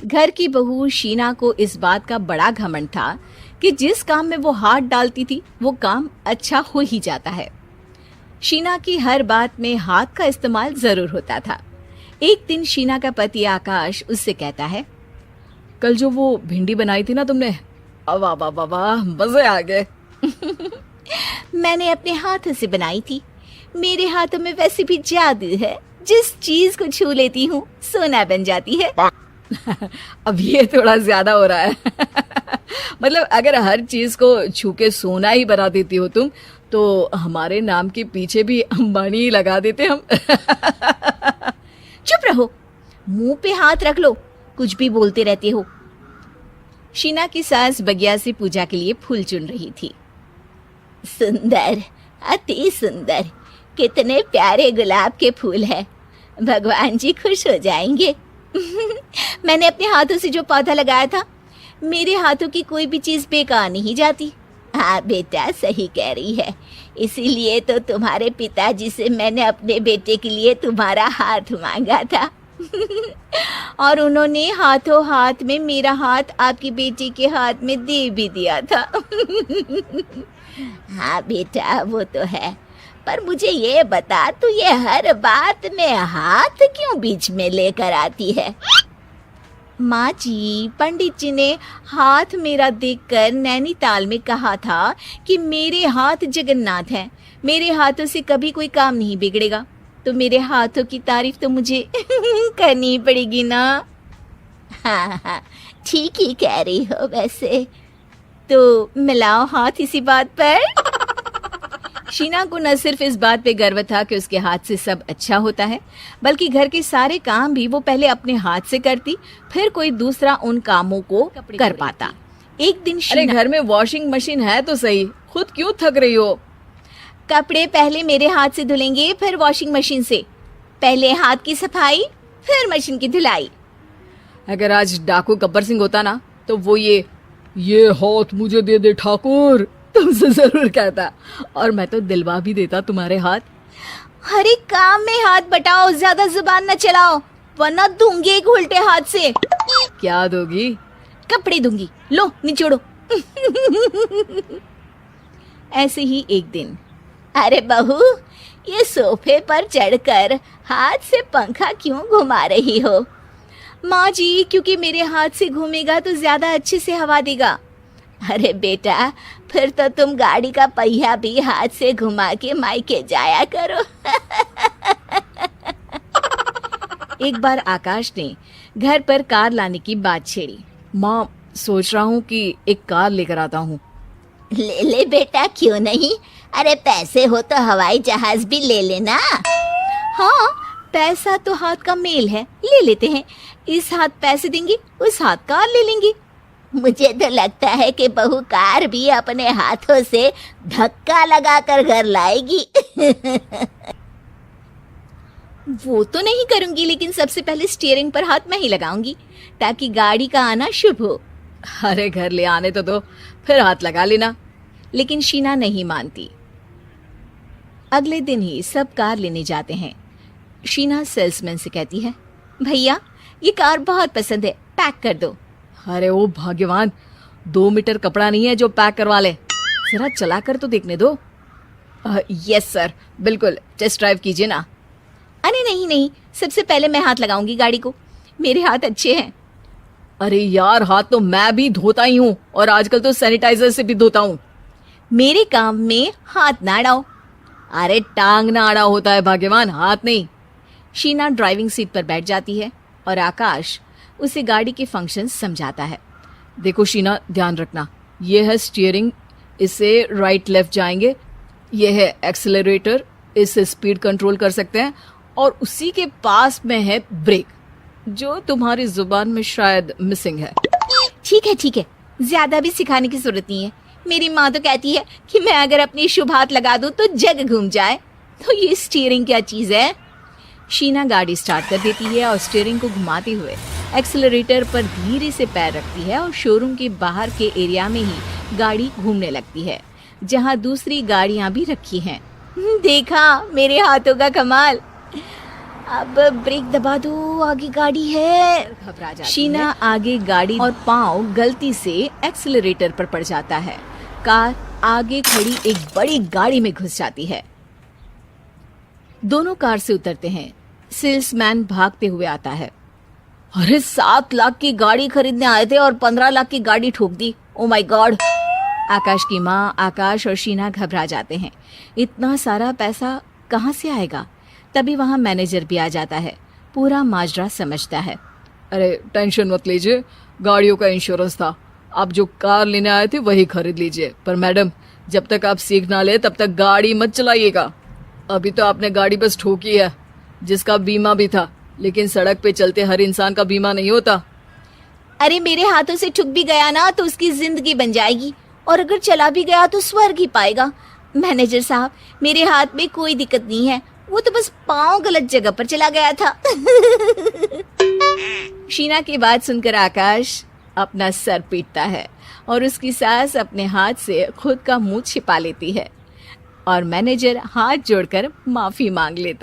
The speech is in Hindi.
घर की बहू शीना को इस बात का बड़ा घमंड था कि जिस काम में वो हाथ डालती थी वो काम अच्छा हो ही जाता है। शीना की हर बात में हाथ का इस्तेमाल जरूर होता था। एक दिन शीना का पति आकाश उससे कहता है, कल जो वो भिंडी बनाई थी ना तुमने, वाह वाह वाह वाह, मजे आ गए। मैंने अपने हाथों से बनाई थी। मेरे हाथों में वैसे भी जादू है, जिस चीज को छू लेती हूँ सोना बन जाती है। अब ये थोड़ा ज्यादा हो रहा है। मतलब अगर हर चीज को छू के सोना ही बना देती हो तुम, तो हमारे नाम के पीछे भी अंबानी लगा देते हम। चुप रहो, मुंह पे हाथ रख लो, कुछ भी बोलते रहते हो। शीना की सास बगिया से पूजा के लिए फूल चुन रही थी। सुंदर, अति सुंदर, कितने प्यारे गुलाब के फूल हैं। भगवान जी खुश हो जाएंगे। मैंने अपने हाथों से जो पौधा लगाया था, मेरे हाथों की कोई भी चीज बेकार नहीं जाती। हाँ बेटा, सही कह रही है। इसीलिए तो तुम्हारे पिताजी से मैंने अपने बेटे के लिए तुम्हारा हाथ मांगा था। और उन्होंने हाथों हाथ में मेरा हाथ आपकी बेटी के हाथ में दे भी दिया था। हाँ बेटा, वो तो है, पर मुझे ये बता, तू ये हर बात में हाथ क्यों बीच में लेकर आती है? माँ जी, पंडित जी ने हाथ मेरा देखकर नैनीताल में कहा था कि मेरे हाथ जगन्नाथ हैं, मेरे हाथों से कभी कोई काम नहीं बिगड़ेगा। तो मेरे हाथों की तारीफ तो मुझे करनी पड़ेगी ना। हाँ हाँ, ठीक ही कह रही हो वैसे। तो मिलाओ हाथ इसी बात पर। शीना को न सिर्फ इस बात पे गर्व था कि उसके हाथ से सब अच्छा होता है, बल्कि घर के सारे काम भी वो पहले अपने हाथ से करती, फिर कोई दूसरा उन कामों को कर पाता। एक दिन अरे घर में वॉशिंग मशीन है तो सही, खुद क्यों थक रही हो? कपड़े पहले मेरे हाथ से धुलेंगे, फिर वॉशिंग मशीन से। पहले हाथ की सफाई, फिर मशीन की धुलाई। अगर आज डाकू गब्बर सिंह होता ना, तो वो ये हाथ मुझे दे दे ठाकुर तुमसे जरूर कहता, और मैं तो दिलवा भी देता तुम्हारे हाथ। हर एक काम में हाथ बटाओ, ज्यादा जुबान न चलाओ, वरना दूंगी एक उल्टे हाथ से। क्या दोगी? कपड़े दूंगी, लो निचोड़ो। ऐसे ही एक दिन, अरे बहू, ये सोफे पर चढ़कर हाथ से पंखा क्यों घुमा रही हो? माँ जी, क्योंकि मेरे हाथ से घूमेगा तो ज्यादा अच्छे से हवा देगा। अरे बेटा, फिर तो तुम गाड़ी का पहिया भी हाथ से घुमा के मायके जाया करो। एक बार आकाश ने घर पर कार लाने की बात छेड़ी। माँ, सोच रहा हूँ कि एक कार लेकर आता हूँ। ले ले बेटा, क्यों नहीं? अरे पैसे हो तो हवाई जहाज भी ले लेना। हाँ, पैसा तो हाथ का मेल है, ले लेते हैं। इस हाथ पैसे देंगी, उस हाथ कार ले लेंगी। मुझे तो लगता है कि बहू कार भी अपने हाथों से धक्का लगाकर घर लाएगी। वो तो नहीं करूंगी, लेकिन सबसे पहले स्टीयरिंग पर हाथ मैं ही लगाऊंगी, ताकि गाड़ी का आना शुभ हो। अरे घर ले आने तो दो, फिर हाथ लगा लेना। लेकिन शीना नहीं मानती। अगले दिन ही सब कार लेने जाते हैं। शीना सेल्समैन से कहती है, भैया ये कार बहुत पसंद है, पैक कर दो। अरे ओ भाग्यवान, 2 मीटर कपड़ा नहीं है जो पैक करवा ले, जरा चला कर तो देखने दो। यस सर, बिल्कुल, टेस्ट ड्राइव कीजिए ना। अरे नहीं नहीं, सबसे पहले मैं हाथ लगाऊंगी गाड़ी को, मेरे हाथ अच्छे हैं। अरे यार, हाथ तो मैं भी धोता ही हूँ, और आजकल तो सैनिटाइजर से भी धोता हूँ। मेरे काम में हाथ ना अड़ाओ। अरे टांग ना अड़ा होता है भाग्यवान, हाथ नहीं। शीना ड्राइविंग सीट पर बैठ जाती है और आकाश उसे गाड़ी के फंक्शन समझाता है। देखो शीना, ध्यान रखना, ये है स्टीयरिंग, इससे राइट लेफ्ट जाएंगे। ये है एक्सेलरेटर, इससे स्पीड कंट्रोल कर सकते हैं, और उसी के पास में है ब्रेक, जो तुम्हारी जुबान में शायद मिसिंग है। ठीक है, ज्यादा भी सिखाने की जरूरत नहीं है। मेरी माँ तो कहती है कि मैं अगर अपनी शुभ हाथ लगा दूं तो जग घूम जाए। तो ये स्टीयरिंग क्या चीज है? शीना गाड़ी स्टार्ट कर देती है और स्टीयरिंग को घुमाते हुए एक्सेलरेटर पर धीरे से पैर रखती है, और शोरूम के बाहर के एरिया में ही गाड़ी घूमने लगती है, जहाँ दूसरी गाड़ियाँ भी रखी हैं। देखा मेरे हाथों का कमाल। अब ब्रेक दबा दो, आगे गाड़ी है। घबरा जाती शीना है आगे गाड़ी और पाँव गलती से एक्सीलरेटर पर पड़ जाता है। कार आगे खड़ी एक बड़ी गाड़ी में घुस जाती है। दोनों कार से उतरते हैं। सेल्समैन भागते हुए आता है। अरे 7 लाख की गाड़ी खरीदने आए थे और 15 लाख की गाड़ी ठोक दी। Oh my God. आकाश की माँ, आकाश और शीना घबरा जाते हैं। इतना सारा पैसा कहाँ से आएगा? तभी वहां मैनेजर भी आ जाता है। पूरा माजरा समझता है। अरे टेंशन मत लीजिए, गाड़ियों का इंश्योरेंस था, आप जो कार लेने आए थे वही खरीद लीजिए। पर मैडम, जब तक आप सीख ना ले तब तक गाड़ी मत चलाइएगा। अभी तो आपने गाड़ी बस ठोकी है, जिसका बीमा भी था, लेकिन सड़क पे चलते हर इंसान का बीमा नहीं होता। अरे मेरे हाथों से ठुक भी गया ना तो उसकी जिंदगी बन जाएगी, और अगर चला भी गया तो स्वर्ग ही पाएगा। मैनेजर साहब, मेरे हाथ में कोई दिक्कत नहीं है, वो तो बस पाँव गलत जगह पर चला गया था। शीना की बात सुनकर आकाश अपना सर पीटता है और उसकी सास अपने हाथ से खुद का मुंह छिपा लेती है और मैनेजर हाथ जोड़कर माफी मांग लेता।